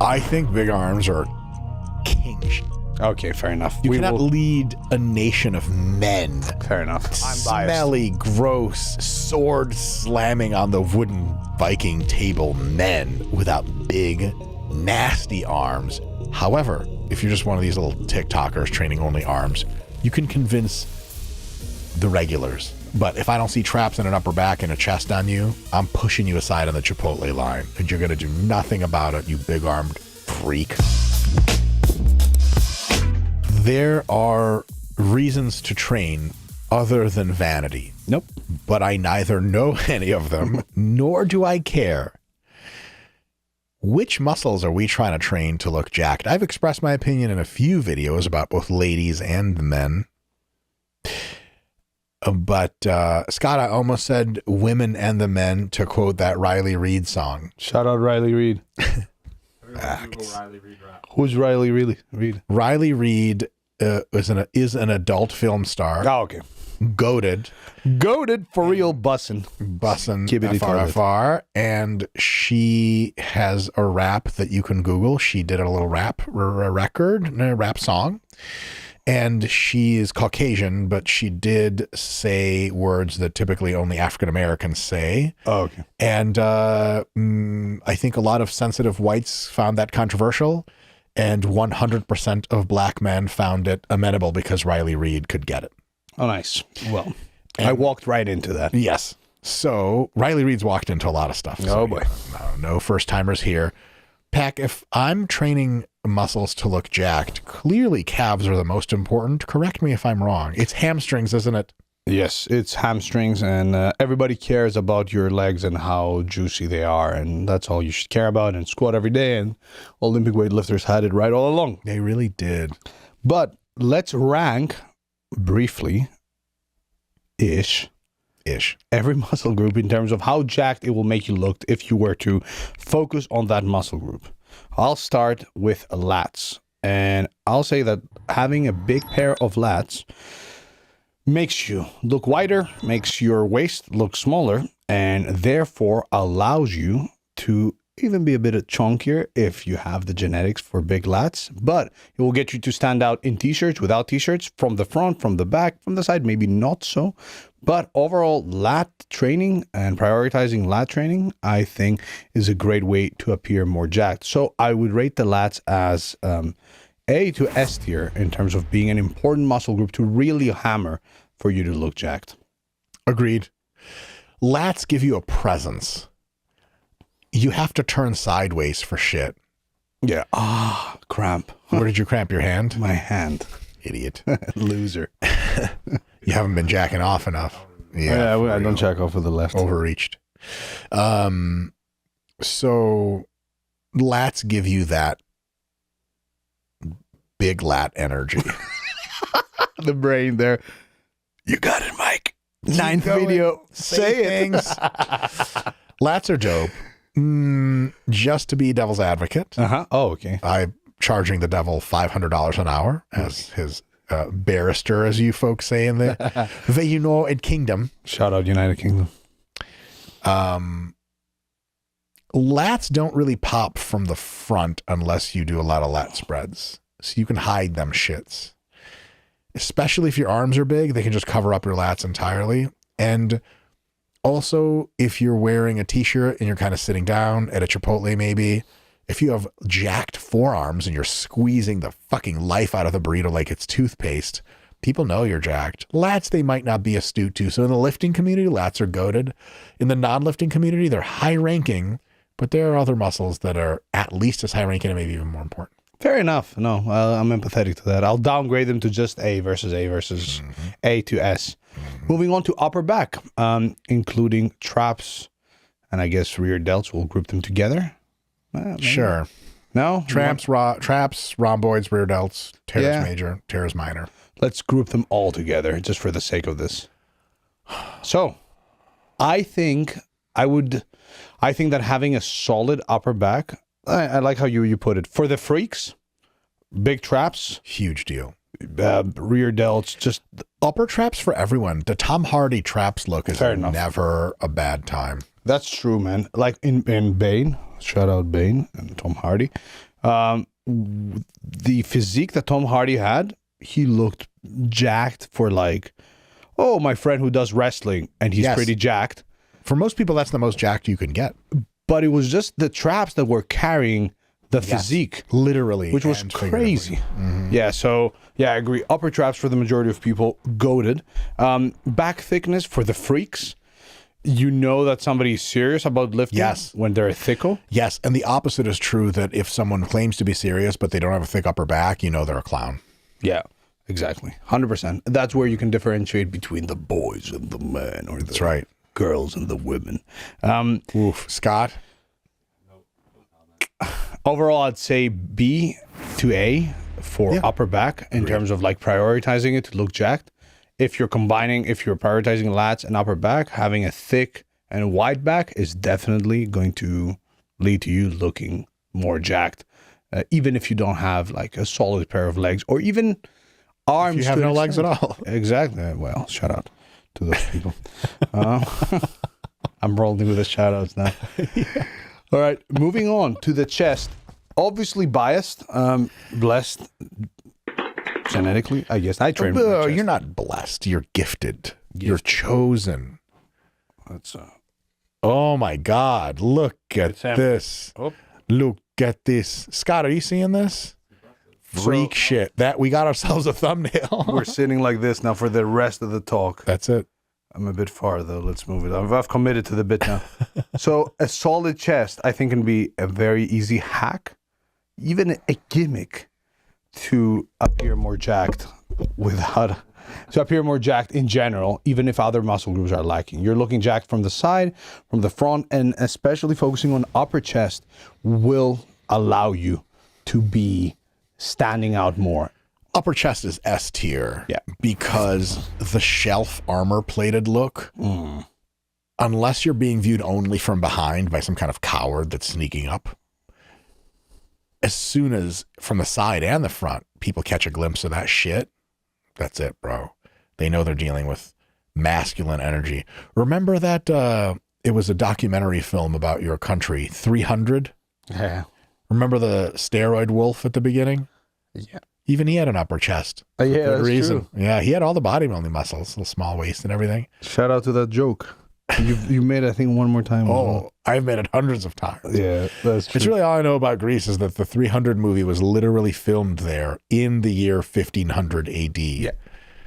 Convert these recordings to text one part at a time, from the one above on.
I think big arms are king. Okay, fair enough. You cannot lead a nation of men. Fair enough. I'm biased. Smelly, gross, sword slamming on the wooden Viking table men without big, nasty arms. However, if you're just one of these little TikTokers training only arms, you can convince the regulars. But if I don't see traps in an upper back and a chest on you, I'm pushing you aside on the Chipotle line, and you're going to do nothing about it, you big-armed freak. There are reasons to train other than vanity. Nope. But I neither know any of them, nor do I care. Which muscles are we trying to train to look jacked? I've expressed my opinion in a few videos about both ladies and the men. But, Scott, I almost said women and the men to quote that Riley Reid song. Shout out Riley Reid. Who's Riley Reid? Riley Reid is an adult film star. Oh, okay. Goated for real, bussin' FR, and she has a rap that you can Google. She did a little rap song, and she is Caucasian, but she did say words that typically only African Americans say. Oh, okay. And I think a lot of sensitive whites found that controversial, and 100% of black men found it amenable because Riley Reid could get it. Oh, nice. Well, I walked right into that. Yes. So Riley Reid's walked into a lot of stuff. Oh, boy. No first-timers here. Pack, if I'm training muscles to look jacked, clearly calves are the most important. Correct me if I'm wrong. It's hamstrings, isn't it? Yes, it's hamstrings, and everybody cares about your legs and how juicy they are, and that's all you should care about, and squat every day, and Olympic weightlifters had it right all along. They really did. But let's rank briefly every muscle group in terms of how jacked it will make you look if you were to focus on that muscle group. I'll start with lats, and I'll say that having a big pair of lats makes you look wider, makes your waist look smaller, and therefore allows you to even be a bit chunkier if you have the genetics for big lats, but it will get you to stand out in t-shirts, without t-shirts, from the front, from the back, from the side, maybe not so. But overall, lat training and prioritizing lat training, I think, is a great way to appear more jacked. So I would rate the lats as A to S tier in terms of being an important muscle group to really hammer for you to look jacked. Agreed. Lats give you a presence. You have to turn sideways for shit. Yeah. Cramp. Where did you cramp your hand? My hand. Idiot. Loser. You haven't been jacking off enough. Yeah, I don't jack off with the left. Overreached. So lats give you that big lat energy. The brain there. You got it, Mike. Ninth video. Say things. Lats are dope. Just to be devil's advocate. Oh, okay. I'm charging the devil $500 an hour as his barrister, as you folks say in the United Kingdom. Shout out United Kingdom. Lats don't really pop from the front unless you do a lot of lat spreads. So you can hide them shits. Especially if your arms are big, they can just cover up your lats entirely. And also, if you're wearing a t-shirt and you're kind of sitting down at a Chipotle maybe, if you have jacked forearms and you're squeezing the fucking life out of the burrito like it's toothpaste, people know you're jacked. Lats, they might not be astute to. So in the lifting community, lats are goated. In the non-lifting community, they're high-ranking, but there are other muscles that are at least as high-ranking and maybe even more important. Fair enough. No, I'm empathetic to that. I'll downgrade them to just A versus A to S. Moving on to upper back, including traps and I guess rear delts. We'll group them together. Sure. No? Traps, rhomboids, rear delts, teres major, teres minor. Let's group them all together just for the sake of this. So, I think that having a solid upper back, I like how you put it. For the freaks, big traps. Huge deal. Rear delts, just... Upper traps for everyone. The Tom Hardy traps look is never a bad time. That's true, man. Like in Bane, shout out Bane and Tom Hardy. The physique that Tom Hardy had, he looked jacked for like, oh, my friend who does wrestling, and he's pretty jacked. For most people, that's the most jacked you can get. But it was just the traps that were carrying the physique. Literally. Which was crazy. Mm-hmm. Yeah, so, yeah, I agree. Upper traps for the majority of people, goated. Back thickness for the freaks. You know that somebody is serious about lifting when they're thicko. Yes, and the opposite is true, that if someone claims to be serious, but they don't have a thick upper back, you know they're a clown. Yeah, exactly. 100%. That's where you can differentiate between the boys and the men, or the girls and the women. Scott? Overall, I'd say B to A for upper back in terms of like prioritizing it to look jacked. If you're prioritizing lats and upper back, having a thick and wide back is definitely going to lead to you looking more jacked. Even if you don't have like a solid pair of legs or even arms. If you have no legs at all. Exactly. Well, shout out to those people. I'm rolling with the shout outs now. All right, moving on to the chest. Obviously biased, blessed genetically, I guess. I train. You're not blessed. You're gifted. You're chosen. That's oh my God! Look at this. Oh. Look at this. Scott, are you seeing this? Freak shit. That we got ourselves a thumbnail. We're sitting like this now for the rest of the talk. That's it. I'm a bit far though. Let's move it. I've committed to the bit now. So a solid chest, I think, can be a very easy hack, even a gimmick, to appear more jacked in general, even if other muscle groups are lacking. You're looking jacked from the side, from the front, and especially focusing on upper chest will allow you to be standing out more. Upper chest is S tier because the shelf armor plated look, unless you're being viewed only from behind by some kind of coward that's sneaking up, as soon as from the side and the front, people catch a glimpse of that shit, that's it, bro. They know they're dealing with masculine energy. Remember that it was a documentary film about your country, 300? Yeah. Remember the steroid wolf at the beginning? Yeah. Even he had an upper chest. Yeah, that's true. Yeah, he had all the bodybuilding muscles, the small waist and everything. Shout out to that joke. You made it, I think, one more time. Oh, I've made it hundreds of times. Yeah, that's true. It's really all I know about Greece is that the 300 movie was literally filmed there in the year 1500 AD. Yeah.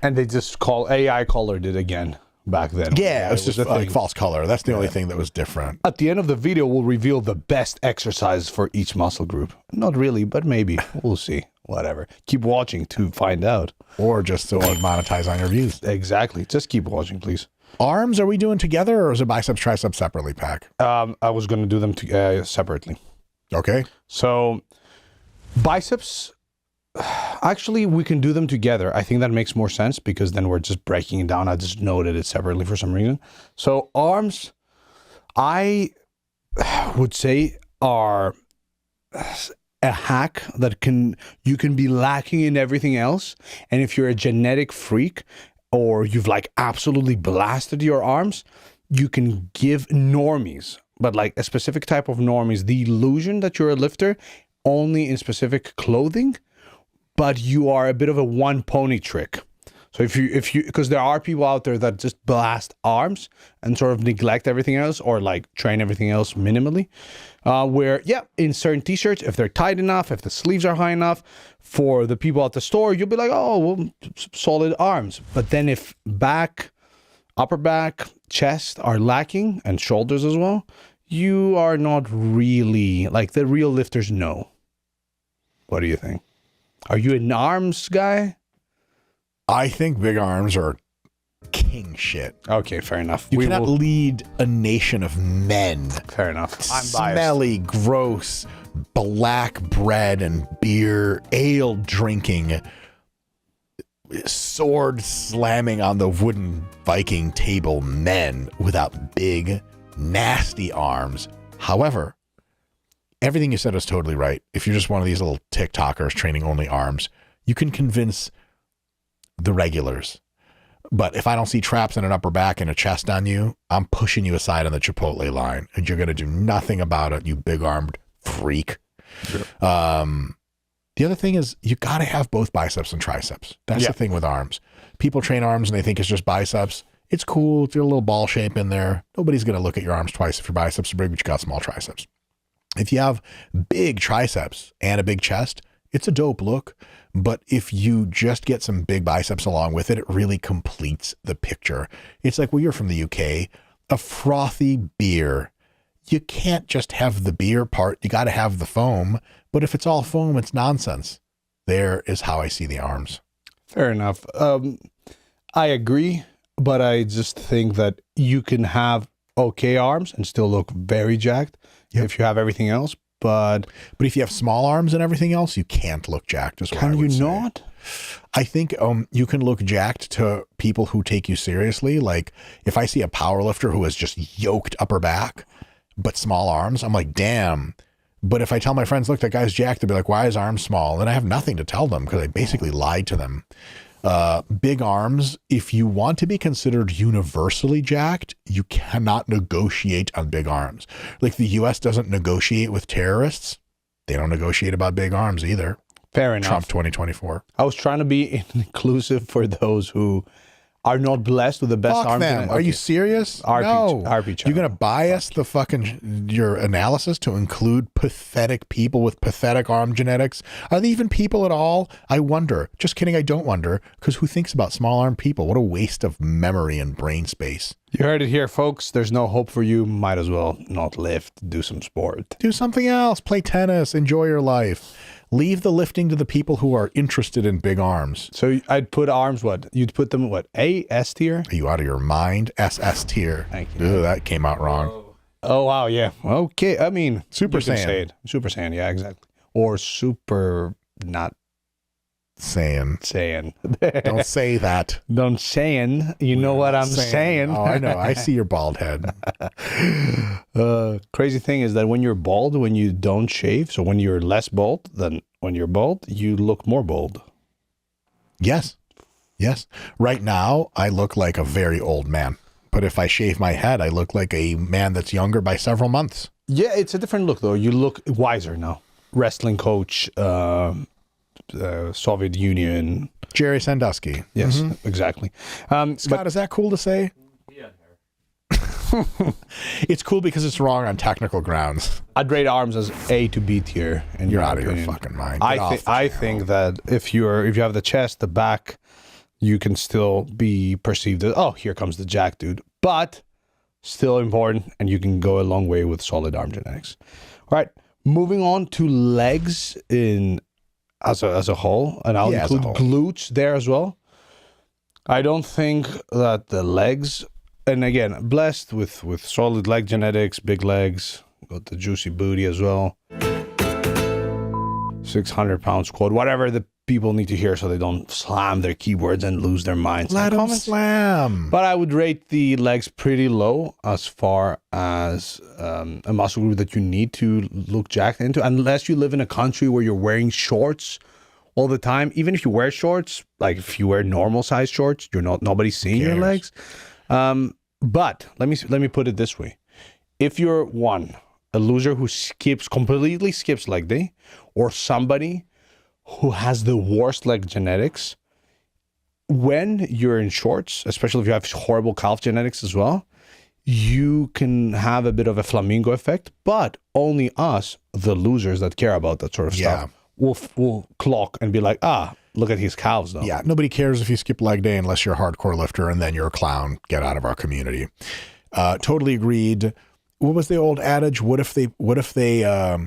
And they just AI colored it again back then. Yeah, it was just like false color. That's the only thing that was different. At the end of the video, we'll reveal the best exercise for each muscle group. Not really, but maybe. We'll see. Whatever. Keep watching to find out. Or just to monetize on your views. Exactly. Just keep watching, please. Arms, are we doing together or is it biceps, triceps separately, Pack? I was going to do them separately. Okay. So biceps, actually, we can do them together. I think that makes more sense because then we're just breaking it down. I just noted it separately for some reason. So arms, I would say, are a hack that you can be lacking in everything else. And if you're a genetic freak or you've like absolutely blasted your arms, you can give normies, but like a specific type of normies, the illusion that you're a lifter only in specific clothing, but you are a bit of a one pony trick. So if you, because there are people out there that just blast arms and sort of neglect everything else or like train everything else minimally, where, in certain t-shirts, if they're tight enough, if the sleeves are high enough for the people at the store, you'll be like, oh, well, solid arms. But then if back, upper back, chest are lacking and shoulders as well, you are not really like the real lifters know. What do you think? Are you an arms guy? I think big arms are king shit. Okay, fair enough. You cannot lead a nation of men. Fair enough. I'm biased. Smelly, gross, black bread and beer, ale drinking, sword slamming on the wooden Viking table men without big, nasty arms. However, everything you said is totally right. If you're just one of these little TikTokers training only arms, you can convince the regulars. But if I don't see traps in an upper back and a chest on you, I'm pushing you aside on the Chipotle line, and you're going to do nothing about it, you big-armed freak. The other thing is you got to have both biceps and triceps. That's the thing with arms. People train arms and they think it's just biceps. It's cool. It's got a little ball shape in there. Nobody's going to look at your arms twice if your biceps are big, but you got small triceps. If you have big triceps and a big chest, it's a dope look. But if you just get some big biceps along with it, it really completes the picture. It's like, well, you're from the UK, a frothy beer. You can't just have the beer part. You got to have the foam. But if it's all foam, it's nonsense. There is how I see the arms. Fair enough. I agree, but I just think that you can have okay arms and still look very jacked if you have everything else. But if you have small arms and everything else, you can't look jacked. Can you not? I think you can look jacked to people who take you seriously. Like if I see a power lifter who has just yoked upper back, but small arms, I'm like, damn. But if I tell my friends, look, that guy's jacked, they'll be like, why is arms small? Then I have nothing to tell them because I basically lied to them. Big arms, if you want to be considered universally jacked, you cannot negotiate on big arms. Like the US doesn't negotiate with terrorists. They don't negotiate about big arms either. Fair enough. Trump 2024. I was trying to be inclusive for those who are not blessed with the best arms. Them. Are you serious? No. You're going to bias the fucking your analysis to include pathetic people with pathetic arm genetics? Are they even people at all? I wonder. Just kidding. I don't wonder, because who thinks about small arm people? What a waste of memory and brain space. You heard it here, folks. There's no hope for you. Might as well not lift. Do some sport. Do something else. Play tennis. Enjoy your life. Leave the lifting to the people who are interested in big arms. So I'd put arms, what? You'd put them, what, A, S tier? Are you out of your mind? SS tier. Thank you. Ooh, that came out wrong. Oh, wow, yeah. Okay, I mean, Super you can Saiyan. say it. Super Saiyan, yeah, exactly. Or super not Saiyan. Don't say that. Don't saying. You know what I'm saying. Oh, I know. I see your bald head. Crazy thing is that when you're bald, when you don't shave, so when you're less bald than when you're bald, you look more bald. Yes. Yes. Right now, I look like a very old man. But if I shave my head, I look like a man that's younger by several months. Yeah, it's a different look, though. You look wiser now. Wrestling coach, Soviet Union. Jerry Sandusky. Yes, exactly. Scott, is that cool to say? It's cool because it's wrong on technical grounds. I'd rate arms as A to B tier. You're out of your fucking mind. I think that if you have the chest, the back, you can still be perceived as, oh, here comes the jack dude. But still important, and you can go a long way with solid arm genetics. All right, moving on to legs as a whole, and I'll include glutes there as well. I don't think that the legs, and again, blessed with solid leg genetics, big legs, got the juicy booty as well. 600-pound squat, whatever the people need to hear so they don't slam their keyboards and lose their minds. Let them slam. But I would rate the legs pretty low as far as a muscle group that you need to look jacked into, unless you live in a country where you're wearing shorts all the time. Even if you wear shorts, like if you wear normal size shorts, nobody's seeing your legs. But let me put it this way. If you're a loser who completely skips leg day, or somebody who has the worst leg genetics, when you're in shorts, especially if you have horrible calf genetics as well, you can have a bit of a flamingo effect, but only us, the losers that care about that sort of stuff, will clock and be like, look at his calves though. Yeah, nobody cares if you skip leg day unless you're a hardcore lifter and then you're a clown. Get out of our community. Totally agreed. What was the old adage? What if they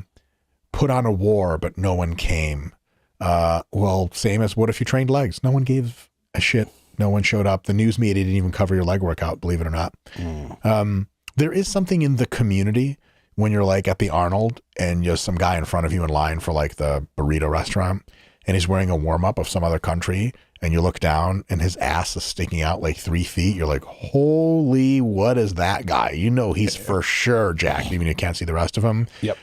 put on a war but no one came? Well, same as what if you trained legs? No one gave a shit. No one showed up. The news media didn't even cover your leg workout, believe it or not. There is something in the community when you're like at the Arnold and just some guy in front of you in line for like the burrito restaurant and he's wearing a warm-up of some other country and you look down and his ass is sticking out like 3 feet. You're like, holy, what is that guy? You know he's for sure jacked, even if you can't see the rest of him. Yep.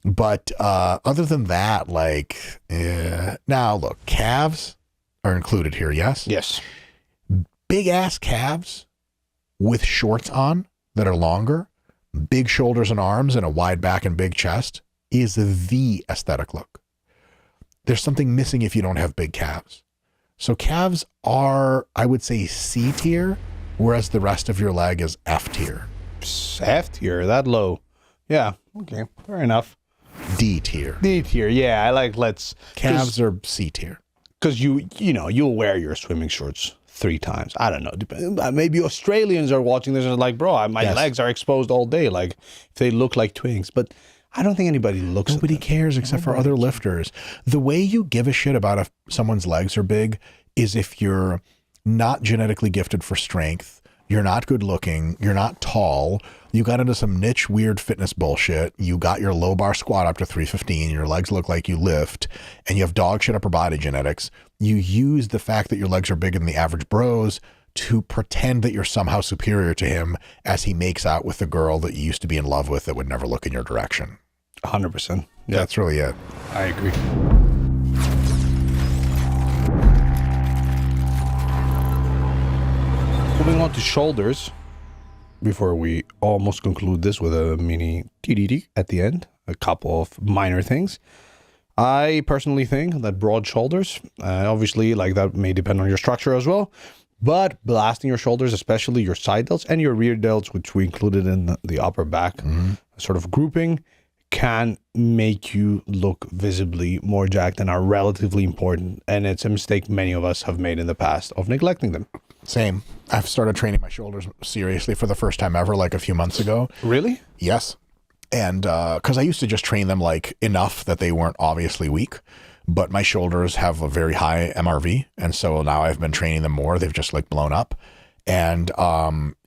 But other than that, like, now look, calves are included here, yes? Yes. Big ass calves with shorts on that are longer, big shoulders and arms, and a wide back and big chest. is the aesthetic look. There's something missing if you don't have big calves. So calves are, I would say, C tier, whereas the rest of your leg is F tier. F tier, that low. Yeah, okay, fair enough. D tier. D tier, yeah, I like calves are C tier. Because you'll wear your swimming shorts 3 times. I don't know. Maybe Australians are watching this and are like, bro, my legs are exposed all day. Like, if they look like twinks. But I don't think anybody looks Nobody at them. cares except for other lifters. The way you give a shit about if someone's legs are big is if you're not genetically gifted for strength, you're not good looking, you're not tall, you got into some niche weird fitness bullshit, you got your low bar squat up to 315, your legs look like you lift, and you have dog shit upper body genetics. You use the fact that your legs are bigger than the average bros to pretend that you're somehow superior to him as he makes out with the girl that you used to be in love with that would never look in your direction. 100%. Yeah. That's really it. I agree. Moving on to shoulders, before we almost conclude this with a mini TDD at the end, a couple of minor things. I personally think that broad shoulders, obviously, like that may depend on your structure as well, but blasting your shoulders, especially your side delts and your rear delts, which we included in the upper back sort of grouping, can make you look visibly more jacked and are relatively important. And it's a mistake many of us have made in the past of neglecting them. Same. I've started training my shoulders seriously for the first time ever, like a few months ago. Really? Yes. And because I used to just train them like enough that they weren't obviously weak, but my shoulders have a very high MRV. And so now I've been training them more. They've just like blown up. And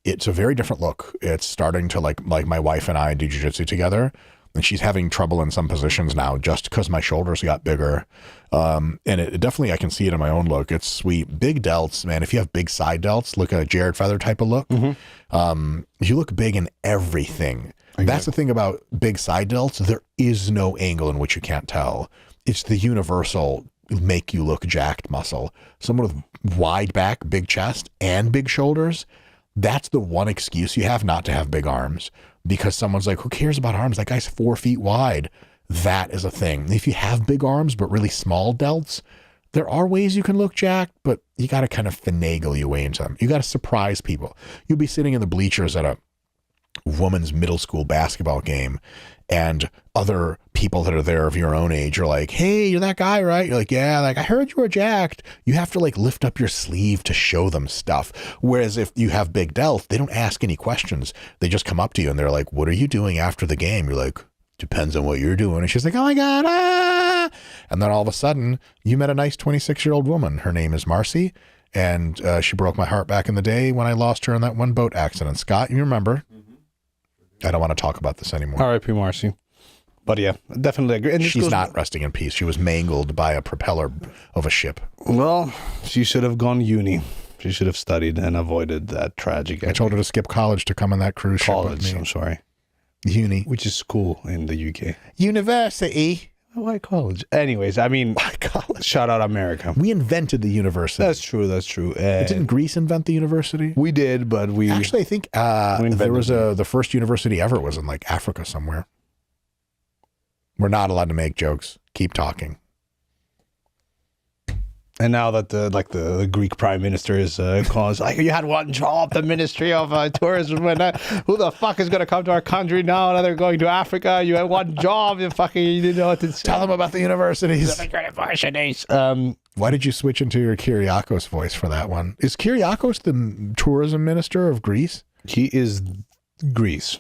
it's a very different look. It's starting to like my wife and I do jiu-jitsu together. And she's having trouble in some positions now just because my shoulders got bigger. And it definitely, I can see it in my own look. It's sweet. Big delts, man. If you have big side delts, look at a Jared Feather type of look. You look big in everything. Exactly. That's the thing about big side delts. There is no angle in which you can't tell. It's the universal make you look jacked muscle. Someone with wide back, big chest, and big shoulders, that's the one excuse you have not to have big arms. Because someone's like, who cares about arms? That guy's 4 feet wide. That is a thing. If you have big arms but really small delts, there are ways you can look jacked, but you got to kind of finagle your way into them. You got to surprise people. You'll be sitting in the bleachers at a women's middle school basketball game, and other people that are there of your own age are like, hey, you're that guy, right? You're like, yeah, like I heard you were jacked. You have to like lift up your sleeve to show them stuff. Whereas if you have big delts, they don't ask any questions. They just come up to you and they're like, what are you doing after the game? You're like, depends on what you're doing. And she's like, oh my God, ah. And then all of a sudden you met a nice 26-year-old woman. Her name is Marcy. And she broke my heart back in the day when I lost her in that one boat accident. Scott, you remember? I don't want to talk about this anymore. R.I.P. Marcy. But yeah, definitely agree. And she's not resting in peace. She was mangled by a propeller of a ship. Well, she should have gone uni. She should have studied and avoided that tragic. I told her to skip college to come on that cruise ship with me. I'm sorry. Uni. Which is school in the UK. University. Why college? Anyways, I mean, why college? Shout out America. We invented the university. That's true. That's true. Didn't Greece invent the university? We did, but we actually, I think there was the first university ever was in like Africa somewhere. We're not allowed to make jokes. Keep talking. And now that the Greek prime minister is calls like, you had one job, the Ministry of Tourism, and who the fuck is going to come to our country now? Now they're going to Africa. You had one job. You didn't know what to say. Tell them about the universities. Why did you switch into your Kyriakos voice for that one? Is Kyriakos the tourism minister of Greece? He is Greece.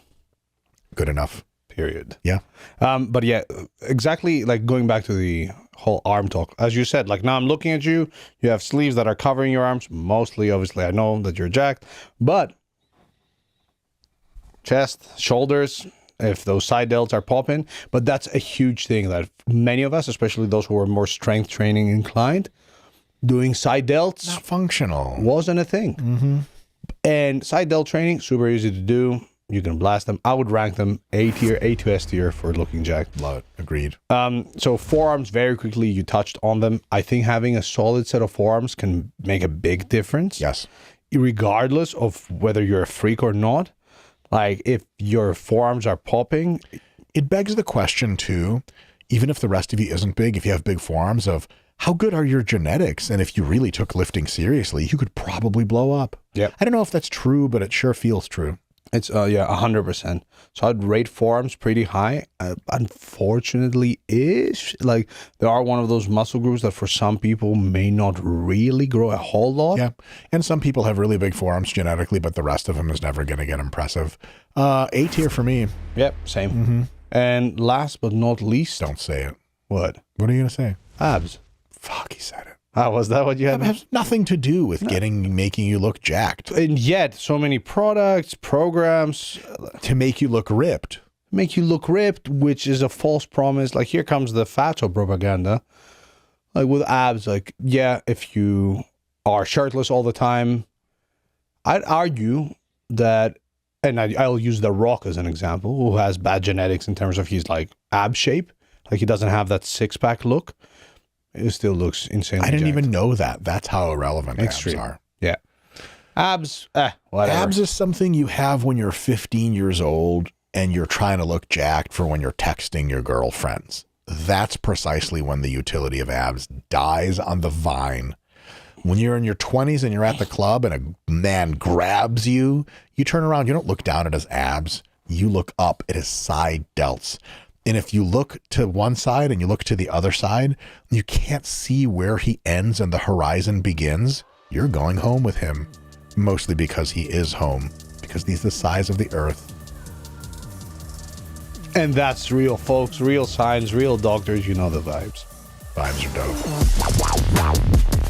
Good enough. Period. Yeah. But yeah, exactly, like going back to the whole arm talk, as you said, like now I'm looking at you, you have sleeves that are covering your arms, mostly, obviously, I know that you're jacked, but chest, shoulders, if those side delts are popping, but that's a huge thing that many of us, especially those who are more strength training inclined, doing side delts not functional wasn't a thing. And side delt training, super easy to do. You can blast them. I would rank them A tier, A to S tier for looking jacked. Love it. Agreed. So forearms, very quickly, you touched on them. I think having a solid set of forearms can make a big difference. Yes. Regardless of whether you're a freak or not. Like if your forearms are popping, It begs the question too, even if the rest of you isn't big, if you have big forearms, of how good are your genetics? And if you really took lifting seriously, you could probably blow up. Yeah. I don't know if that's true, but it sure feels true. It's 100%. So I'd rate forearms pretty high. Unfortunately, like there are one of those muscle groups that for some people may not really grow a whole lot. Yeah. And some people have really big forearms genetically, but the rest of them is never going to get impressive. A tier for me. Yep, same. And last but not least, Don't say it. what? What are you going to say? Abs. Fuck, he said it. Was that what you had? That has nothing to do with making you look jacked. And yet, so many products, programs To make you look ripped. make you look ripped, which is a false promise. Like here comes the fatso propaganda. Like with abs, like, yeah, if you are shirtless all the time, I'd argue that, and I'll use The Rock as an example, who has bad genetics in terms of his like ab shape. Like he doesn't have that six-pack look. It still looks insanely I didn't jacked. even know that. That's how irrelevant Extreme. abs are. Yeah. Abs, whatever. Abs is something you have when you're 15 years old and you're trying to look jacked for when you're texting your girlfriends. That's precisely when the utility of abs dies on the vine. When you're in your 20s and you're at the club and a man grabs you, you turn around, you don't look down at his abs. You look up at his side delts. And if you look to one side and you look to the other side, you can't see where he ends and the horizon begins. You're going home with him. Mostly because he is home. Because he's the size of the earth. And that's real, folks. Real science, real doctors. You know the vibes. Vibes are dope.